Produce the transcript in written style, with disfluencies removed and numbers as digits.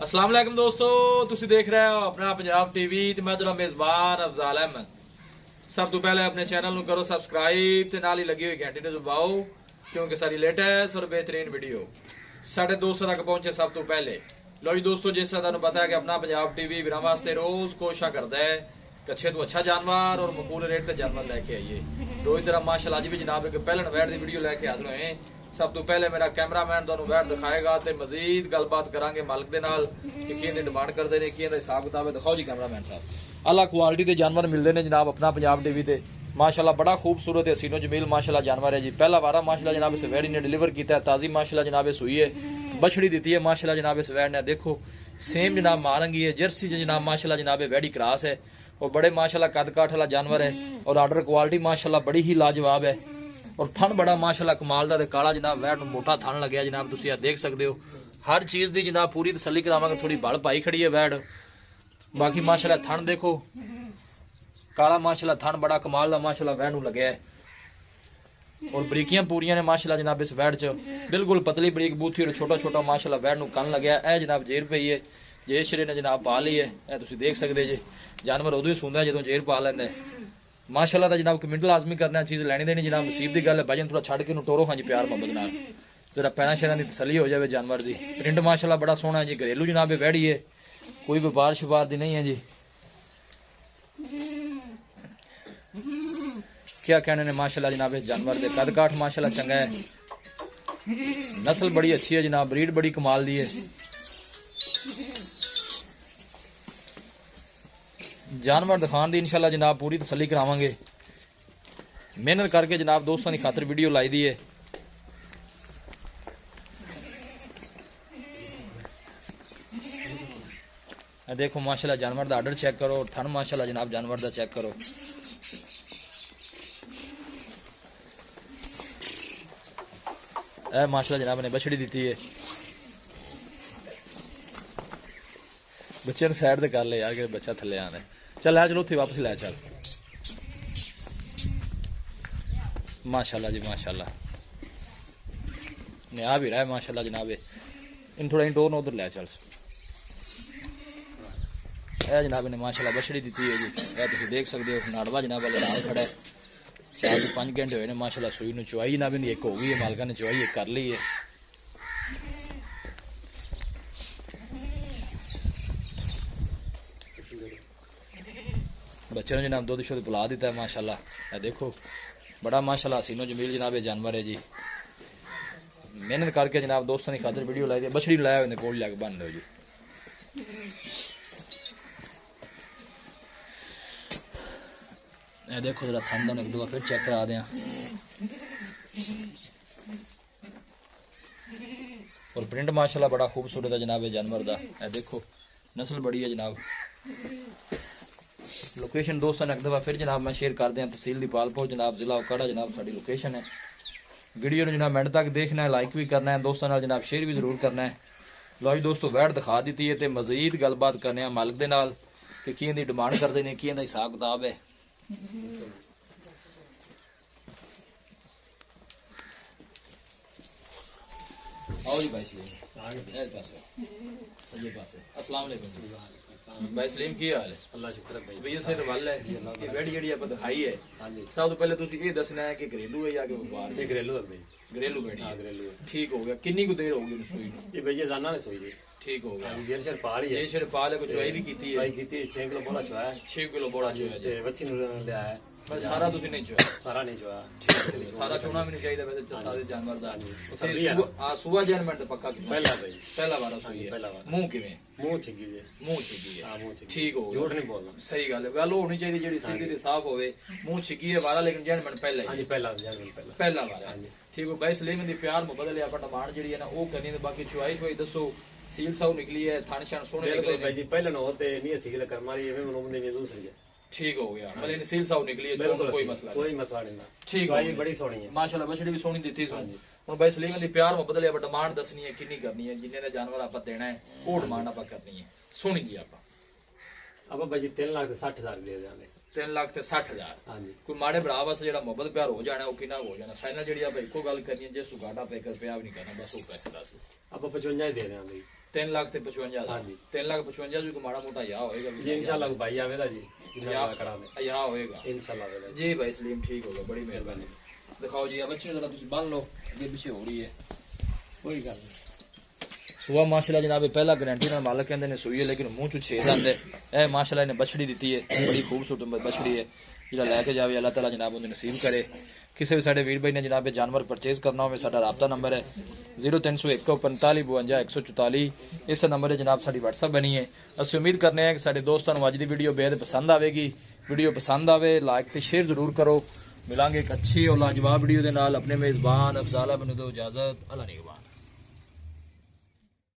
अस्सलाम वालेकुम दोस्तों, तुसी देख रहे हो अपना पंजाब टीवी ते मैं तेरा मेजबान अफजाल अहमद। सब तो पहले अपने चैनल को करो सब्सक्राइब ते नाल ही लगी हुई घंटी ने दबाओ क्योंकि सारी लेटेस्ट और बेहतरीन वीडियो 250 तक पहुंचे सब तो पहले। लो जी दोस्तों, जिस तरह तुहानू पता है कि अपना पंजाब टीवी वीरां वास्ते रोज कोशिश करता है कि अच्छे तो अच्छा जानवर और मकबूल रेट ते जानवर लेके आइए। रोज तरह माशाल्लाह अज भी जनाब एक पहलन वैट की वीडियो लेके हाजिर होए। सब तो पहले मेरा कैमरामैन तुहानू वैट दिखाएगा ते मजीद गलबात करांगे मालिक दे नाल कि किहदी डिमांड करदे ने, किहदा हिसाब किताब है। दिखाओ जी कैमरामैन साहब। अल्लाह क्वालिटी दे जानवर मिलते हैं जनाब अपना पंजाब टीवी ते। माशाल्लाह बड़ा खूबसूरत है, हसीनो जमील माशाल्लाह जानवर है जी। पहला वारा माशाल्लाह जनाब इस वैड़ी ने डिलीवर किया है, ताजी माशाल्लाह जनाब सुई है, बछड़ी दी है माशाल्लाह जनाब इस वैड़ ने। देखो सेम जनाब मारंगी है, जर्सी जनाब माशाल्लाह जनाब वैड़ी क्रॉस है और बड़े माशाल्लाह कद काठ वाला जानवर है और आर्डर क्वालिटी माशाल्लाह बड़ी ही लाजवाब है और थन बड़ा माशाल्लाह कमाल दा काला जनाब वैड़ मोटा थन लगे जनाब। तुसी देख सकते हो हर चीज दी जनाब पूरी तसल्ली करावांगे। थोड़ी बल पाई खड़ी है वैड़, बाकी माशाल्लाह थन देखो काला माशाल्लाह थन बड़ा कमाल दा माशाल्लाह वैड़ नूं लगे है और बरीकियां पूरियां ने माशाल्लाह जनाब इस वैड़ च। बिल्कुल पतली बरीक बूथी और छोटा छोटा माशाल्लाह वैड़ नूं कन लगे है जनाब। जेर पई है, जे शरे ने जनाब पा ली है, ए तुसी देख सकते जे। जानवर उदों ही सुंदा है जदों जेर पा लैंदा है माशाल्लाह दा जनाब। कमेंट लाजमी करना, चीज़ लैनी देनी जनाब नसीब की गल है। भजन थोड़ा छड़ के टोरो हाँ जी प्यार मोहब्बत नाल, जरा पैरां शैरां दी तसल्ली हो जाए जानवर दी। प्रिंट माशाल्लाह बड़ा सोहना है जी, घरेलू जनाब वैड़ी है, कोई व्यापार शुपार दी नहीं है जी। क्या कहने ने माशाल्लाह जनाब इस जानवर दे। कद काठ माशाल्लाह चंगा है, नस्ल बड़ी अच्छी है जनाब, ब्रीड बड़ी कमाल दी है। जानवर दिखाने दी इंशाल्लाह जनाब पूरी तसल्ली करावांगे। मेहनत करके जनाब दोस्तों की खातर वीडियो लाई दी है। देखो माशाल्लाह जानवर दा आर्डर चेक करो, थन माशाल्लाह जनाब जानवर दा चेक करो। ए माशाल्लाह जनाब ने बछड़ी दी है। बच्चे साइड ते कर ले यार कि बच्चा थले आना है। चल है चलो उत्थे वापस लै चल। माशाल्लाह जी माशाल्लाह ने आ भी रहा है माशाल्लाह जनाब। इन थोड़ा इंडोर न उधर लै चल। ए जनाब ने माशाल्लाह बछड़ी दी है जी, ए तुम देख सकते हो। नाड़वा जनाब वाले नाल खड़ा है। 4-5 घंटे हुए ने माशाल्लाह सुई नूं। चुवाई जनाब इहदी एक हो गई है, मालका ने चुवाई एक कर ली है। बच्चे ने जनाब दुध शुद्ध पिला दिता है माशाल्लाह। देखो बड़ा माशाल्लाह हसीनो जमील जनाब जानवर है जी। मेहनत करके जनाब दोस्तों की खातर वीडियो लाई दी। बछड़ी लाया हुए कोल लैग बन लो जी। देखो जरा थन एक दफा फिर चेक करा दें। और प्रिंट माशाल्लाह बड़ा खूबसूरत है जनाब जानवर का। देखो नस्ल बड़ी है जनाब। लोकेशन दोस्तों ने एक दफा फिर जनाब मैं शेयर कर दें। तहसील दीपालपुर जनाब, जिला ओकाड़ा जनाब साड़ी लोकेशन है। वीडियो ने जनाब एंड तक देखना है, लाइक भी करना है, दोस्तों जनाब शेयर भी जरूर करना है। लो जी दोस्तों वैड़ दिखा दी है तो मजीद गलबात करने मालिक के नाल कि किए दी डिमांड करते हैं, किए दा हिसाब किताब है। आओ जी भाई सलीम अस्सलाम वालेकुम। भाई सलीम की हाल है? अल्लाह शुक्र है भाई। इसे वल है कि वैड़ी जेडी आप दिखाई है, सब तो पहले तुसी ये दसना है कि घरेलू है या कि व्यापार है? घरेलू है भाई, घरेलू बैठी है। घरेलू ठीक हो गया। कितनी को देर होगी सुई? ये भैया जाना ने सोई है। ठीक हो गया। ये शर पाल ही है, ये शर पाल है। कुछ चुआई भी की है भाई? की 6 किलो बोला चुआया। 6 किलो बोला चुआया जी। बच्ची ने लिया है बस सारा तुसी नहीं चुआया? सारा नहीं चुआया। ठीक है, सारा चुना भी नहीं चाहिए वैसे ताजे जानवर दा। सुबह जन्मट पक्का पहला भाई, पहला बार सुई है। मुंह किवें? मुंह छिगी है। मुंह छिगी है। हां मुंह छिगी। ठीक हो गया, झूठ नहीं बोलना। सही गल है, गल होनी चाहिए जेडी सीधी ते साफ होवे। मुंह छिगी है वाला लेकिन जन्मट पहला है। हां जी पहला जन्मट पहला बार है। ठीक हो भाई सलीम दी प्यार मोहब्बत ले अपन डिमांड जेडी है ना वो करनी ते बाकी चुआई छुआई दसो। सील साउ निकली है, थान शान सोने निकले भाई जी। पहले न होते नहीं सील कर मारी एवें मनोम देनी दूसरी है। ठीक हो गया, मतलब सील साउ निकली है, कोई मसला नहीं। ठीक भाई बड़ी सोहनी है माशाल्लाह। बछड़ी भी सोहनी दी सुन। हुण भाई सलीम दी प्यार मोहब्बत ले अपन डिमांड दसनी है कितनी करनी है, जिन्ने दा जानवर आप देना है वो डिमांड आप करनी है। सुनी जी आप भाई जी 3,60,000 दे देंगे। 3,60,000। हाँ जी। कोई माड़े भरा वास्ते जो मोहब्बत प्यार हो जाना वो कि हो जाना फाइनल जी आप एको गल करनी है जिस घाटा पे कर पिया भी नहीं करना बस वो पैसे दस आप 55 दे दें भाई। 3 लाख ते 55 हाँ जी 3 लाख 55 भी माड़ा मोटा या होएगा जी इंशाल्लाह भाई आवेगा जी या होएगा इंशाल्लाह आवेगा जी भाई सलीम ठीक होगा बड़ी मेहरबानी दिखाओ जी अब अच्छी जरा तुम बन लो अगे पीछे हो रही है कोई गल नहीं सुआ माशाल्लाह जनाब पहला गारंटी नाल मालक कहंदे ने सुई है लेकिन मुंह चो छेद आंदे ए माशाल्लाह ने बछड़ी दी है बड़ी खूबसूरत बछड़ी है जिहड़ा लैके जावे अल्लाह ताला जनाब उन्हें नसीब करे किसी भी साडे वीर भाई ने जनाब जानवर परचेज करना हो साडा राब्ता नंबर है 0301 45 52 144 इस नंबर है जनाब साडी WhatsApp बनी है असि उम्मीद करने हैं कि साडे दोस्तों अज दी वीडियो बेहद पसंद आवेगी वीडियो पसंद आवे लाइक ते शेयर जरूर करो मिलांगे एक अच्छी और लाजवाब वीडियो दे नाल अपने मेजबान अफजाल अहमद दो इजाजत अल्लाह निगहबान।